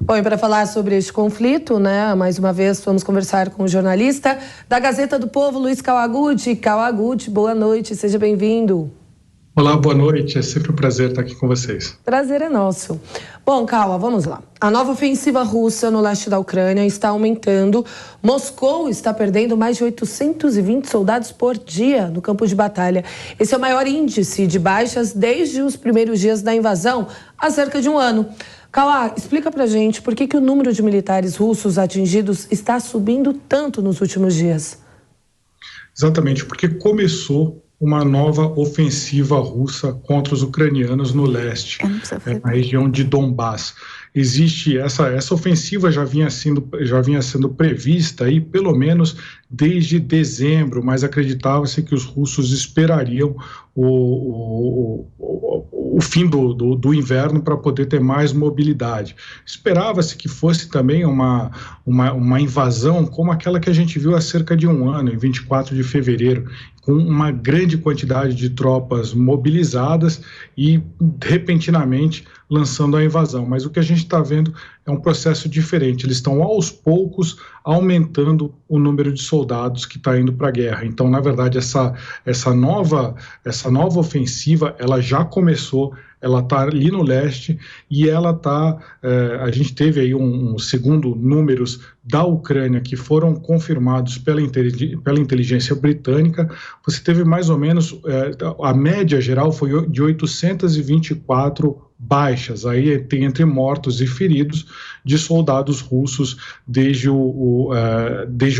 Bom, e para falar sobre este conflito, né, mais uma vez vamos conversar com o jornalista da Gazeta do Povo, Luiz Kawaguchi. Kawaguchi, boa noite, seja bem-vindo. Olá, boa noite, é sempre um prazer estar aqui com vocês. Prazer é nosso. Bom, Kawa, vamos lá. A nova ofensiva russa no leste da Ucrânia está aumentando. Moscou está perdendo mais de 820 soldados por dia no campo de batalha. Esse é o maior índice de baixas desde os primeiros dias da invasão, há cerca de um ano. Kawa, explica pra gente por que o número de militares russos atingidos está subindo tanto nos últimos dias. Exatamente, porque começou uma nova ofensiva russa contra os ucranianos no leste, na região de Donbás. Existe essa ofensiva já vinha sendo prevista aí pelo menos desde dezembro, mas acreditava-se que os russos esperariam o fim do inverno para poder ter mais mobilidade. Esperava-se que fosse também uma invasão como aquela que a gente viu há cerca de um ano, em 24 de fevereiro, com uma grande quantidade de tropas mobilizadas e, repentinamente, lançando a invasão. Mas o que a gente está vendo é um processo diferente. Eles estão, aos poucos, aumentando o número de soldados que está indo para a guerra. Então, na verdade, essa nova ofensiva, ela já começou, ela está ali no leste e ela está... a gente teve aí segundo números da Ucrânia que foram confirmados pela inteligência britânica, você teve mais ou menos, a média geral foi de 824 baixas, aí tem entre mortos e feridos de soldados russos desde o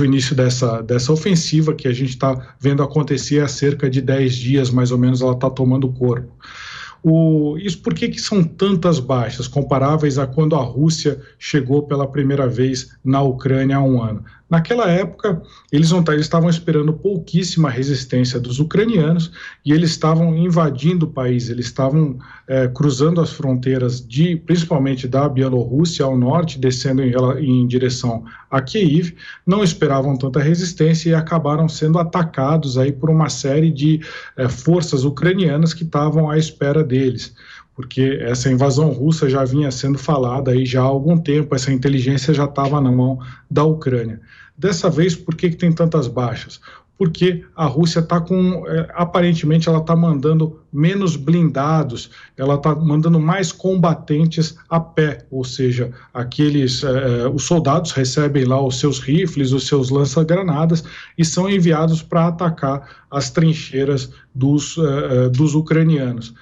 início dessa ofensiva que a gente está vendo acontecer há cerca de 10 dias, mais ou menos, ela está tomando corpo. Isso por que são tantas baixas, comparáveis a quando a Rússia chegou pela primeira vez na Ucrânia há um ano? Naquela época, eles estavam esperando pouquíssima resistência dos ucranianos e eles estavam invadindo o país, eles estavam cruzando as fronteiras, principalmente da Bielorrússia ao norte, descendo em direção a Kiev, não esperavam tanta resistência e acabaram sendo atacados aí por uma série de forças ucranianas que estavam à espera deles, porque essa invasão russa já vinha sendo falada aí já há algum tempo, essa inteligência já estava na mão da Ucrânia. Dessa vez, por que tem tantas baixas? Porque a Rússia está aparentemente ela está mandando menos blindados, ela está mandando mais combatentes a pé, ou seja, os soldados recebem lá os seus rifles, os seus lança-granadas e são enviados para atacar as trincheiras dos ucranianos.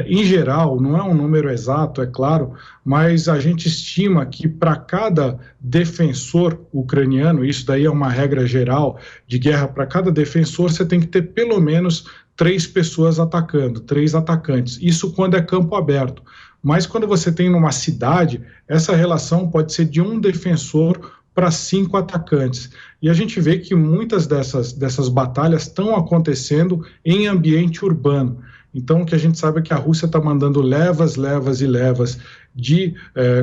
Em geral, não é um número exato, é claro, mas a gente estima que para cada defensor ucraniano, isso daí é uma regra geral de guerra, para cada defensor você tem que ter pelo menos 3 pessoas atacando, 3 atacantes, isso quando é campo aberto. Mas quando você tem numa cidade, essa relação pode ser de um defensor para 5 atacantes. E a gente vê que muitas dessas batalhas estão acontecendo em ambiente urbano. Então, o que a gente sabe é que a Rússia está mandando levas e levas de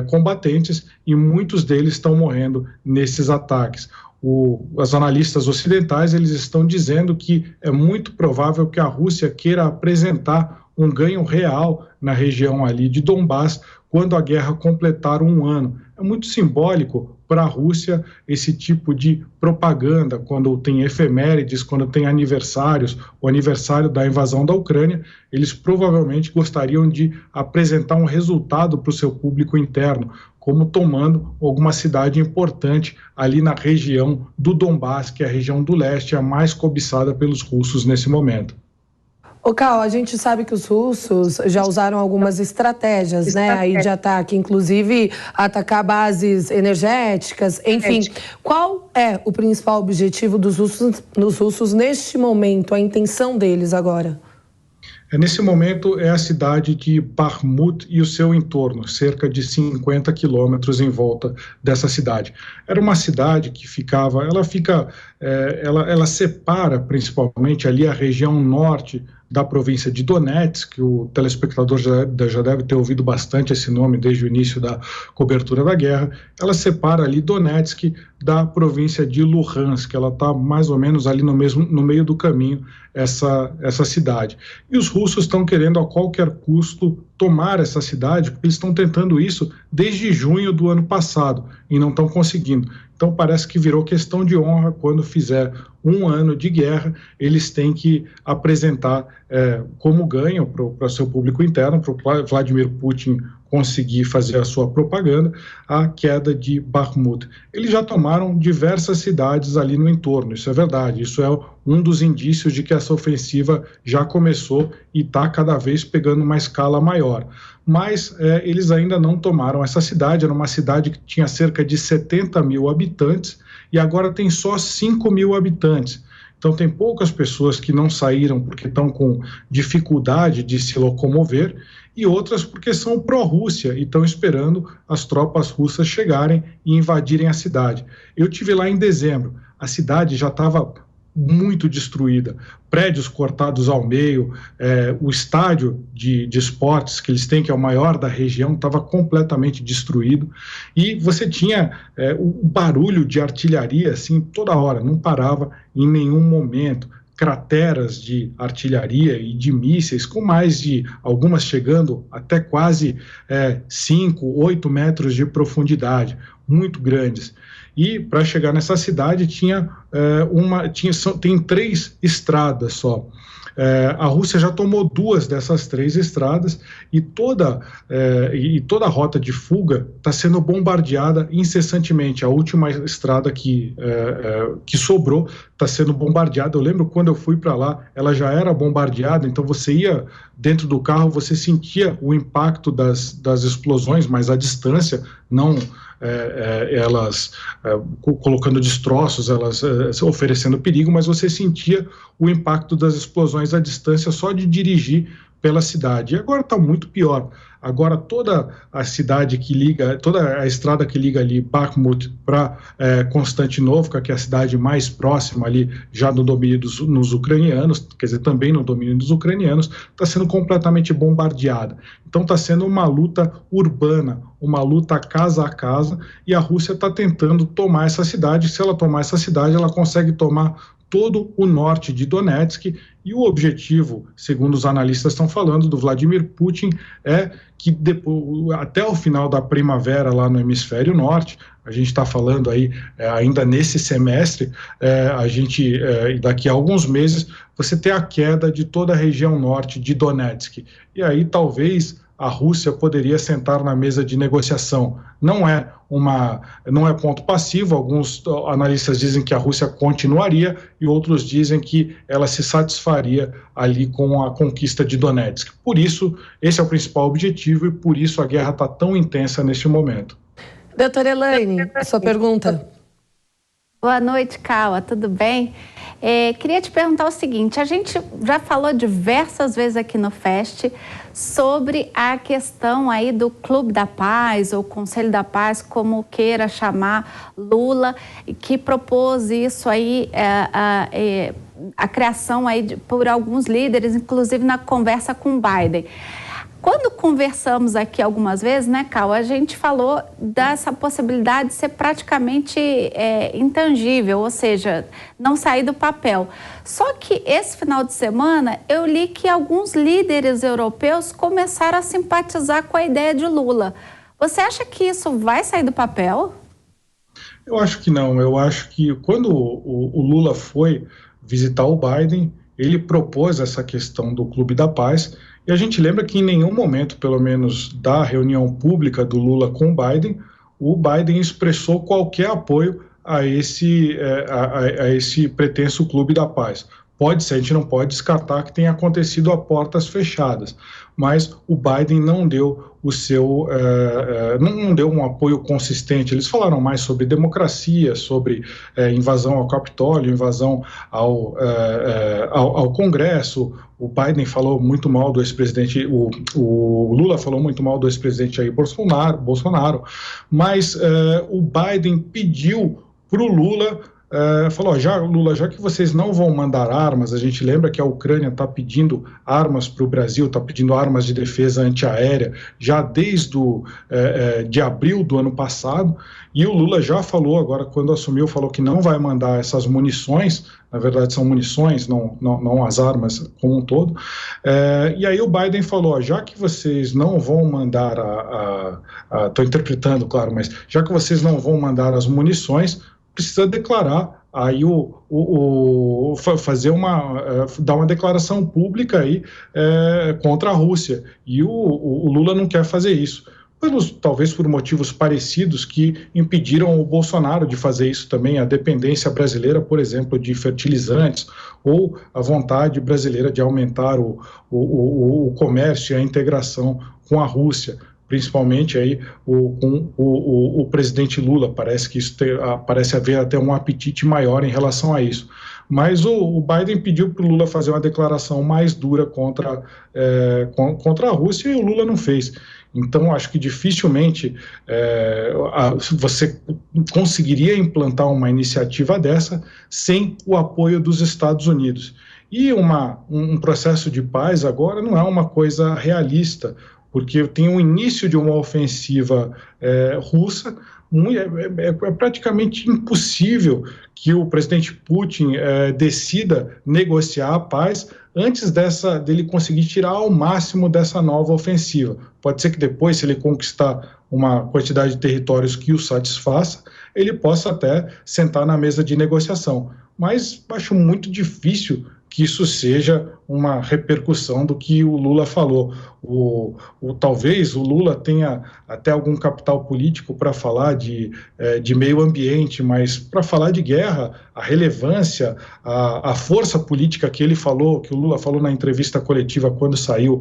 combatentes e muitos deles estão morrendo nesses ataques. Os analistas ocidentais eles estão dizendo que é muito provável que a Rússia queira apresentar um ganho real na região ali de Donbás quando a guerra completar um ano. É muito simbólico para a Rússia esse tipo de propaganda, quando tem efemérides, quando tem aniversários, o aniversário da invasão da Ucrânia, eles provavelmente gostariam de apresentar um resultado para o seu público interno, como tomando alguma cidade importante ali na região do Donbás, que é a região do leste, a mais cobiçada pelos russos nesse momento. Ô, Cal, a gente sabe que os russos já usaram algumas estratégias, né, aí de ataque, inclusive atacar bases energéticas, enfim. Qual é o principal objetivo dos russos neste momento, a intenção deles agora? Nesse momento é a cidade de Bakhmut e o seu entorno, cerca de 50 quilômetros em volta dessa cidade. Era uma cidade que ela separa principalmente ali a região norte da província de Donetsk, que o telespectador já deve ter ouvido bastante esse nome desde o início da cobertura da guerra. Ela separa ali Donetsk da província de Luhansk, ela está mais ou menos ali no meio do caminho, essa cidade. E os russos estão querendo a qualquer custo tomar essa cidade, porque eles estão tentando isso desde junho do ano passado e não estão conseguindo. Então parece que virou questão de honra. Quando fizer um ano de guerra, eles têm que apresentar como ganham para o seu público interno, para o Vladimir Putin conseguir fazer a sua propaganda, a queda de Bakhmut. Eles já tomaram diversas cidades ali no entorno, isso é verdade, isso é um dos indícios de que essa ofensiva já começou e está cada vez pegando uma escala maior. Mas eles ainda não tomaram essa cidade, era uma cidade que tinha cerca de 70 mil habitantes e agora tem só 5 mil habitantes. Então tem poucas pessoas que não saíram porque estão com dificuldade de se locomover e outras porque são pró-Rússia e estão esperando as tropas russas chegarem e invadirem a cidade. Eu estive lá em dezembro, a cidade já estava muito destruída, prédios cortados ao meio, o estádio de esportes que eles têm, que é o maior da região, estava completamente destruído, e você tinha o barulho de artilharia assim toda hora, não parava em nenhum momento, crateras de artilharia e de mísseis, com mais de algumas chegando até quase 5, 8 metros de profundidade, muito grandes. E para chegar nessa cidade tem 3 estradas só. A Rússia já tomou 2 dessas 3 estradas e toda a rota de fuga está sendo bombardeada incessantemente. A última estrada que sobrou está sendo bombardeada. Eu lembro quando eu fui para lá, ela já era bombardeada, então você ia dentro do carro, você sentia o impacto das explosões, mas à distância, não elas colocando destroços, elas oferecendo perigo, mas você sentia o impacto das explosões à distância só de dirigir pela cidade. E agora está muito pior. Agora toda a cidade que liga, toda a estrada que liga ali Bakhmut para Konstantinovka, que é a cidade mais próxima ali, já no domínio dos ucranianos, quer dizer, também no domínio dos ucranianos, está sendo completamente bombardeada. Então está sendo uma luta urbana, uma luta casa a casa, e a Rússia está tentando tomar essa cidade. Se ela tomar essa cidade, ela consegue tomar todo o norte de Donetsk, e o objetivo, segundo os analistas estão falando, do Vladimir Putin, é que até o final da primavera lá no hemisfério norte, a gente está falando aí ainda nesse semestre, daqui a alguns meses, você ter a queda de toda a região norte de Donetsk. E aí talvez a Rússia poderia sentar na mesa de negociação. Não é ponto passivo, alguns analistas dizem que a Rússia continuaria e outros dizem que ela se satisfaria ali com a conquista de Donetsk. Por isso, esse é o principal objetivo e por isso a guerra está tão intensa neste momento. Doutora Elaine, a sua pergunta. Boa noite, Kawa, tudo bem? Queria te perguntar o seguinte, a gente já falou diversas vezes aqui no FEST sobre a questão aí do Clube da Paz, ou Conselho da Paz, como queira chamar Lula, que propôs isso aí, a criação aí por alguns líderes, inclusive na conversa com Biden. Quando conversamos aqui algumas vezes, né, Cal, a gente falou dessa possibilidade de ser praticamente intangível, ou seja, não sair do papel. Só que esse final de semana eu li que alguns líderes europeus começaram a simpatizar com a ideia de Lula. Você acha que isso vai sair do papel? Eu acho que não. Eu acho que quando o Lula foi visitar o Biden, ele propôs essa questão do Clube da Paz. E a gente lembra que em nenhum momento, pelo menos da reunião pública do Lula com o Biden expressou qualquer apoio a esse pretenso Clube da Paz. Pode ser, a gente não pode descartar que tenha acontecido a portas fechadas, mas o Biden não deu não deu um apoio consistente. Eles falaram mais sobre democracia, sobre invasão ao Capitólio, invasão ao Congresso. O Biden falou muito mal do ex-presidente, o Lula falou muito mal do ex-presidente Jair Bolsonaro, mas o Biden pediu para o Lula falou, Lula, já que vocês não vão mandar armas, a gente lembra que a Ucrânia está pedindo armas para o Brasil, está pedindo armas de defesa antiaérea já desde de abril do ano passado, e o Lula já falou, agora quando assumiu, falou que não vai mandar essas munições, na verdade são munições, não as armas como um todo, e aí o Biden falou, já que vocês não vão mandar estou interpretando, claro, mas já que vocês não vão mandar as munições, precisa declarar aí dar uma declaração pública aí contra a Rússia, e o Lula não quer fazer isso. Talvez por motivos parecidos que impediram o Bolsonaro de fazer isso também, a dependência brasileira, por exemplo, de fertilizantes, ou a vontade brasileira de aumentar o comércio e a integração com a Rússia, principalmente aí com o presidente Lula. Parece que parece haver até um apetite maior em relação a isso. Mas o Biden pediu para o Lula fazer uma declaração mais dura contra a Rússia, e o Lula não fez. Então, acho que dificilmente você conseguiria implantar uma iniciativa dessa sem o apoio dos Estados Unidos. E um processo de paz agora não é uma coisa realista, porque tem o início de uma ofensiva russa. É praticamente impossível que o presidente Putin decida negociar a paz antes dele conseguir tirar ao máximo dessa nova ofensiva. Pode ser que depois, se ele conquistar uma quantidade de territórios que o satisfaça, ele possa até sentar na mesa de negociação. Mas acho muito difícil que isso seja uma repercussão do que o Lula falou. Talvez o Lula tenha até algum capital político para falar de meio ambiente, mas para falar de guerra, a relevância, a força política que o Lula falou na entrevista coletiva quando saiu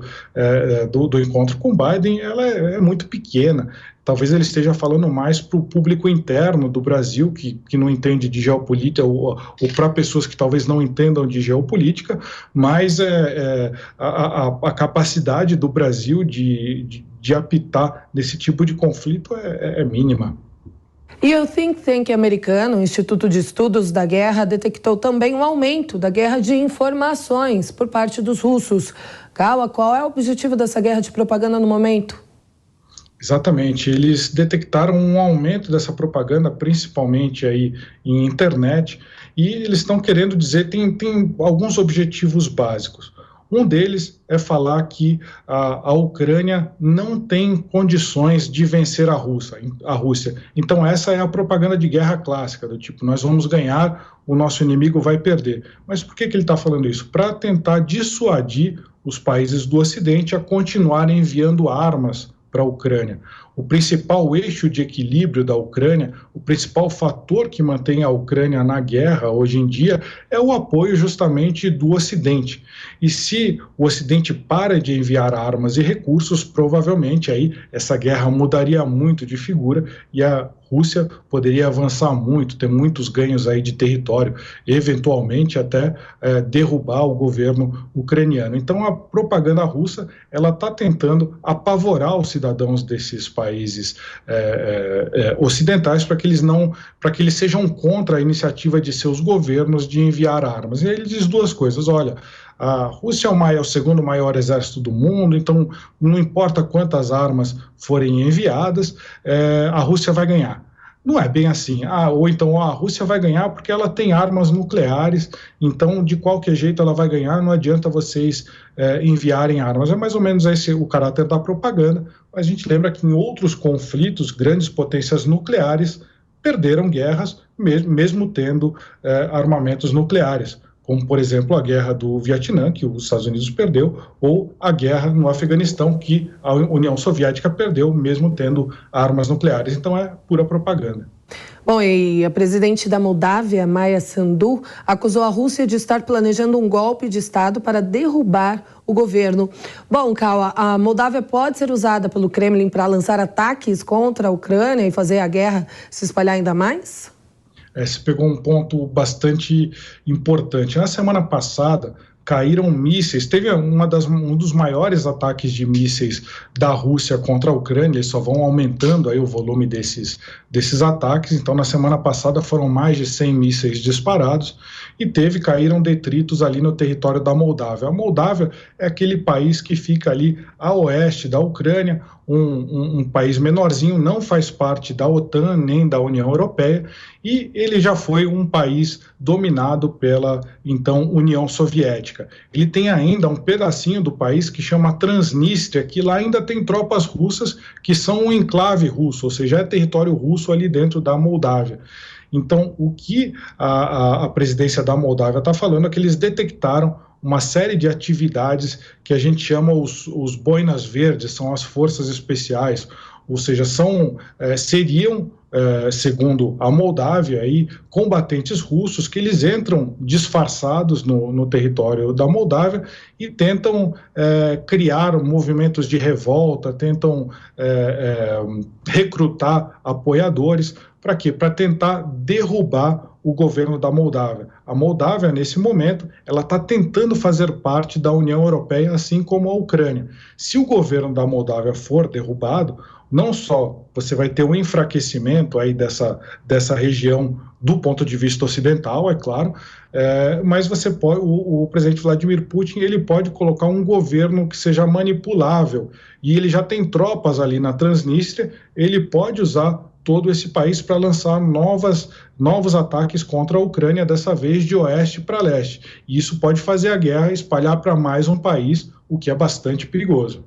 do encontro com Biden, ela é muito pequena. Talvez ele esteja falando mais para o público interno do Brasil, que não entende de geopolítica, ou para pessoas que talvez não entendam de geopolítica, mas a capacidade do Brasil de apitar nesse tipo de conflito é mínima. E o think tank americano, o Instituto de Estudos da Guerra, detectou também um aumento da guerra de informações por parte dos russos. Kawa, qual é o objetivo dessa guerra de propaganda no momento? Exatamente, eles detectaram um aumento dessa propaganda, principalmente aí em internet, e eles estão querendo dizer, tem alguns objetivos básicos. Um deles é falar que a Ucrânia não tem condições de vencer a Rússia. Então essa é a propaganda de guerra clássica, do tipo, nós vamos ganhar, o nosso inimigo vai perder. Mas por que ele está falando isso? Para tentar dissuadir os países do Ocidente a continuarem enviando armas para a Ucrânia. O principal eixo de equilíbrio da Ucrânia, o principal fator que mantém a Ucrânia na guerra hoje em dia é o apoio justamente do Ocidente. E se o Ocidente para de enviar armas e recursos, provavelmente aí essa guerra mudaria muito de figura e a Rússia poderia avançar muito, ter muitos ganhos aí de território, eventualmente até derrubar o governo ucraniano. Então a propaganda russa, ela está tentando apavorar os cidadãos desses países ocidentais para que eles sejam contra a iniciativa de seus governos de enviar armas. E aí ele diz duas coisas, olha, a Rússia é o segundo maior exército do mundo, então não importa quantas armas forem enviadas, a Rússia vai ganhar. Não é bem assim. Ou então a Rússia vai ganhar porque ela tem armas nucleares, então de qualquer jeito ela vai ganhar, não adianta vocês enviarem armas. É mais ou menos esse o caráter da propaganda, mas a gente lembra que em outros conflitos, grandes potências nucleares perderam guerras, mesmo tendo armamentos nucleares, como, por exemplo, a guerra do Vietnã, que os Estados Unidos perdeu, ou a guerra no Afeganistão, que a União Soviética perdeu, mesmo tendo armas nucleares. Então, é pura propaganda. Bom, e a presidente da Moldávia, Maia Sandu, acusou a Rússia de estar planejando um golpe de Estado para derrubar o governo. Bom, Kawa, a Moldávia pode ser usada pelo Kremlin para lançar ataques contra a Ucrânia e fazer a guerra se espalhar ainda mais? Você pegou um ponto bastante importante. Na semana passada, caíram mísseis. Teve um dos maiores ataques de mísseis da Rússia contra a Ucrânia, eles só vão aumentando aí o volume desses ataques. Então, na semana passada foram mais de 100 mísseis disparados e caíram detritos ali no território da Moldávia. A Moldávia é aquele país que fica ali a oeste da Ucrânia, um país menorzinho, não faz parte da OTAN nem da União Europeia, e ele já foi um país dominado pela, então, União Soviética. Ele tem ainda um pedacinho do país que chama Transnistria, que lá ainda tem tropas russas que são um enclave russo, ou seja, é território russo ali dentro da Moldávia. Então, o que a presidência da Moldávia está falando é que eles detectaram uma série de atividades que a gente chama os boinas verdes, são as forças especiais, ou seja, seriam, segundo a Moldávia, aí, combatentes russos que eles entram disfarçados no território da Moldávia e tentam criar movimentos de revolta, tentam recrutar apoiadores. Para quê? Para tentar derrubar o governo da Moldávia. A Moldávia, nesse momento, ela está tentando fazer parte da União Europeia, assim como a Ucrânia. Se o governo da Moldávia for derrubado, não só você vai ter um enfraquecimento aí dessa região do ponto de vista ocidental, é claro, mas você pode, o presidente Vladimir Putin, ele pode colocar um governo que seja manipulável, e ele já tem tropas ali na Transnistria, ele pode usar todo esse país para lançar novos ataques contra a Ucrânia, dessa vez de oeste para leste. E isso pode fazer a guerra espalhar para mais um país, o que é bastante perigoso.